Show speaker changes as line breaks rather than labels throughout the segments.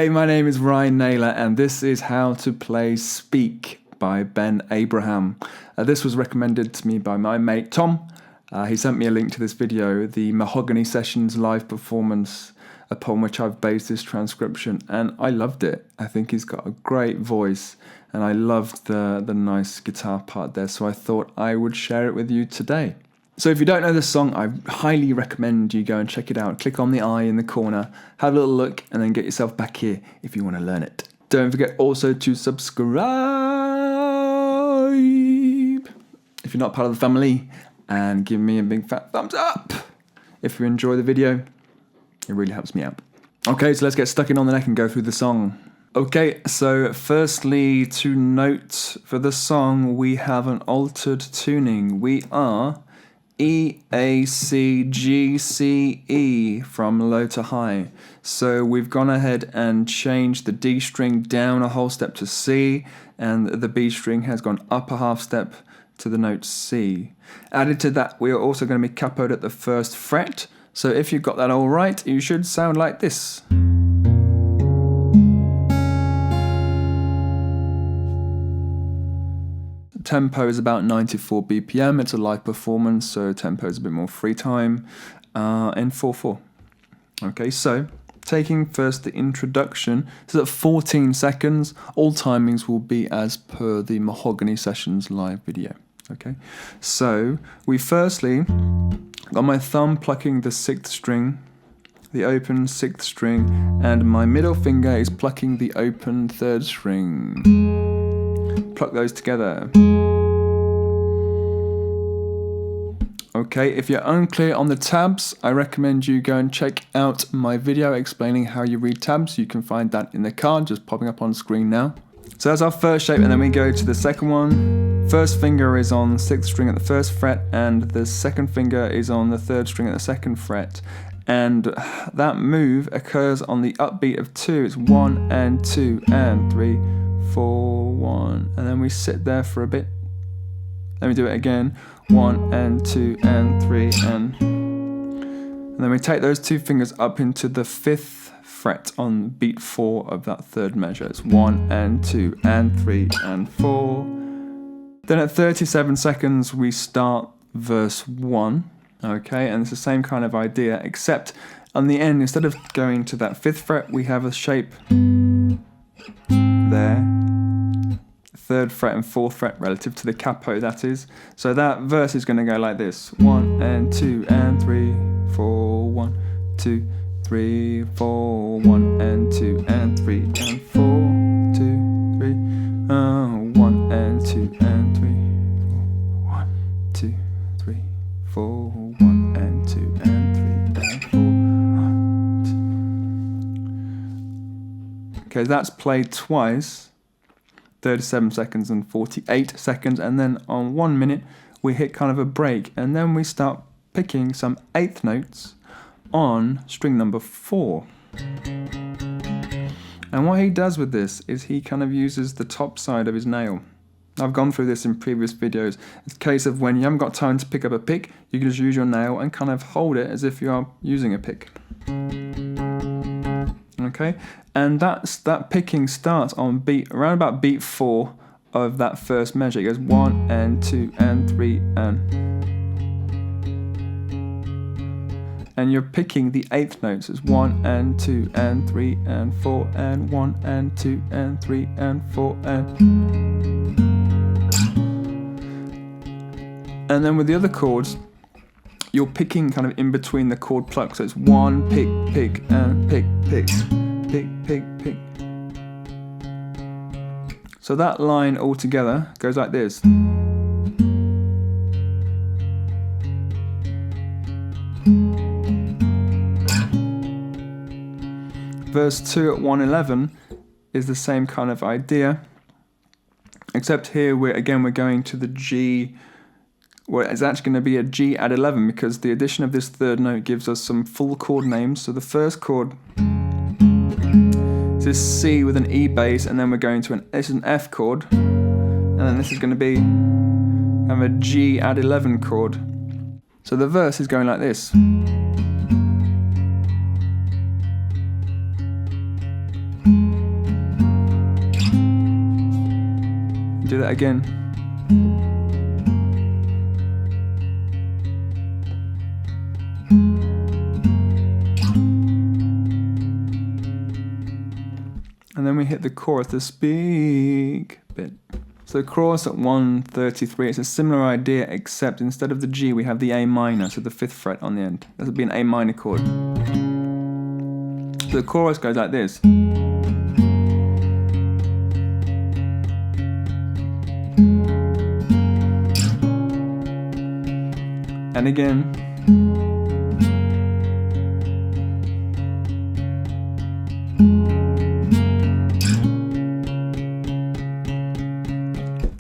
Hey, my name is Ryan Naylor, and this is How to Play Speak by Ben Abraham. This was recommended to me by my mate Tom. He sent me a link to this video, the Mahogany Sessions live performance, upon which I've based this transcription, and I loved it. I think he's got a great voice, and I loved the nice guitar part there, so I thought I would share it with you today. So if you don't know this song, I highly recommend you go and check it out. Click on the eye in the corner, have a little look, and then get yourself back here if you want to learn it. Don't forget also to subscribe if you're not part of the family, and give me a big fat thumbs up if you enjoy the video. It really helps me out. Okay, so let's get stuck in on the neck and go through the song. Okay, so firstly to note for the song, we have an altered tuning. We are E, A, C, G, C, E from low to high. So we've gone ahead and changed the D string down a whole step to C, and the B string has gone up a half step to the note C. Added to that, we are also going to be capoed at the first fret. So if you've got that all right, you should sound like this. Tempo is about 94 BPM. It's a live performance, so tempo is a bit more free time in 4/4. Okay, so taking first the introduction. So at 14 seconds, all timings will be as per the Mahogany Sessions live video. Okay, so we firstly got my thumb plucking the 6th string, the open 6th string, and my middle finger is plucking the open 3rd string. Pluck those together. Okay, if you're unclear on the tabs, I recommend you go and check out my video explaining how you read tabs. You can find that in the card, just popping up on screen now. So that's our first shape, and then we go to the second one. First finger is on 6th string at the 1st fret, and the second finger is on the 3rd string at the 2nd fret. And that move occurs on the upbeat of 2. It's 1 and 2 and 3, 4, 1, and then we sit there for a bit. Let me do it again. 1 and 2 and 3 and then we take those 2 fingers up into the 5th fret on beat 4 of that 3rd measure. It's 1 and 2 and 3 and 4. Then at 37 seconds we start verse 1. Okay, and it's the same kind of idea, except on the end, instead of going to that 5th fret, we have a shape there, 3rd fret and 4th fret relative to the capo, that is. So that verse is going to go like this: 1 and 2 and 3, 4, 1, 2, 3, 4, 1 and 2 and 3 and 4, 2, 3, 1 and 2 and 3, 1, 2, 3, 4, 1 and 2 and 3 and 4. Okay, that's played twice, 37 seconds and 48 seconds, and then on 1 minute we hit kind of a break, and then we start picking some 8th notes on string number 4. And what he does with this is he kind of uses the top side of his nail. I've gone through this in previous videos. It's a case of when you haven't got time to pick up a pick, you can just use your nail and kind of hold it as if you are using a pick. Okay, and that picking starts on beat, around about beat 4 of that first measure. It goes 1 and 2 and 3 and you're picking the 8th notes. It's 1 and 2 and 3 and 4 and 1 and 2 and 3 and 4 and then with the other chords, you're picking kind of in between the chord pluck. So it's 1, pick, pick, and pick, pick, pick, pick, pick. So that line all together goes like this. Verse 2 at 1:11 is the same kind of idea, except here we're going to the G. Well, it's actually going to be a G at 11 because the addition of this 3rd note gives us some full chord names. So the first chord is this C with an E bass, and then we're going to this is an F chord, and then this is going to be a G at 11 chord. So the verse is going like this. do that again. And then we hit the chorus, this big bit. So the chorus at 133, it's a similar idea, except instead of the G, we have the A minor, so the 5th fret on the end. That would be an A minor chord. So the chorus goes like this. And again.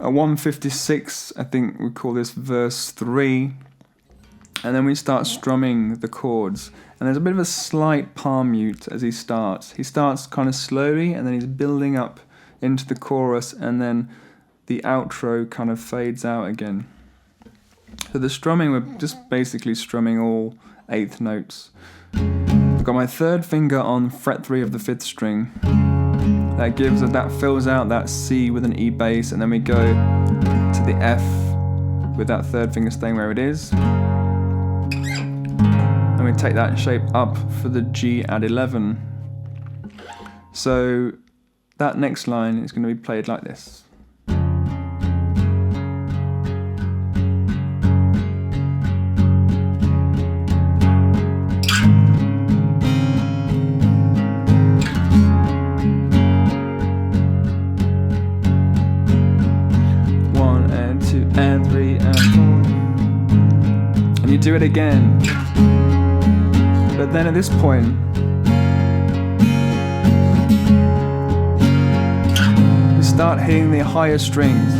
At 156, I think we call this verse 3, and then we start strumming the chords. And there's a bit of a slight palm mute as he starts. He starts kind of slowly, and then he's building up into the chorus, and then the outro kind of fades out again. So the strumming, we're just basically strumming all 8th notes. I've got my 3rd finger on fret 3 of the 5th string. That fills out that C with an E bass, and then we go to the F with that 3rd finger staying where it is. And we take that shape up for the G at 11. So that next line is going to be played like this. And 3 and 4, and you do it again. But then at this point, you start hitting the higher strings.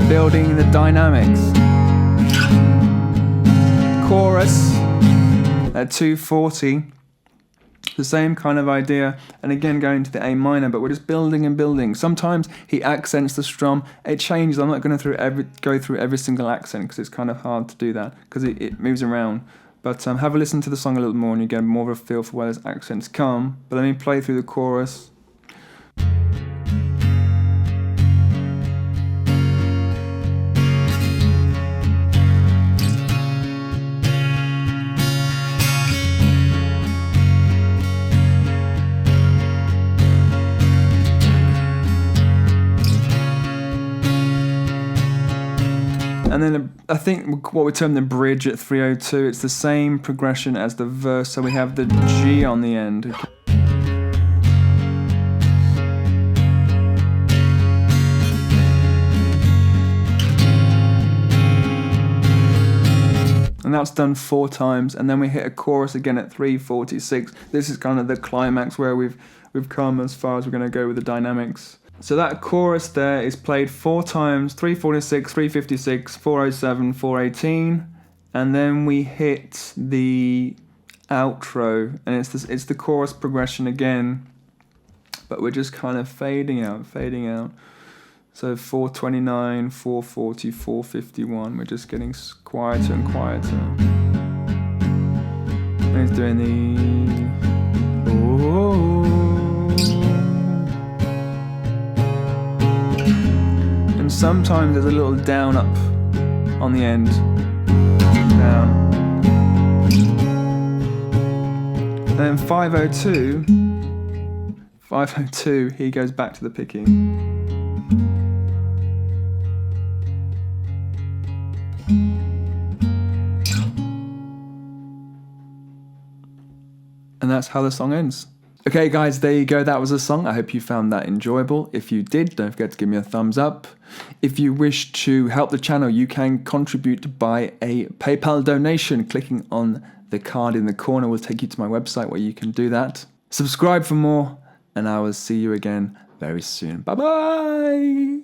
Building the dynamics. Chorus at 240. The same kind of idea, and again going to the A minor, but we're just building and building. Sometimes he accents the strum, it changes. I'm not going to go through every single accent because it's kind of hard to do that because it moves around. But have a listen to the song a little more and you get more of a feel for where those accents come. But let me play through the chorus. And then I think what we term the bridge at 302, it's the same progression as the verse, so we have the G on the end. And that's done 4 times, and then we hit a chorus again at 346. This is kind of the climax where we've come as far as we're going to go with the dynamics. So that chorus there is played 4 times, 346, 356, 407, 418, and then we hit the outro, and it's the chorus progression again, but we're just kind of fading out. So 429, 440, 451, we're just getting quieter and quieter. And he's doing the... Oh. And sometimes there's a little down up on the end. Down. And then 502, he goes back to the picking. And that's how the song ends. Okay guys, there you go, that was the song. I hope you found that enjoyable. If you did, don't forget to give me a thumbs up. If you wish to help the channel, you can contribute by a PayPal donation. Clicking on the card in the corner will take you to my website where you can do that. Subscribe for more, and I will see you again very soon. Bye bye!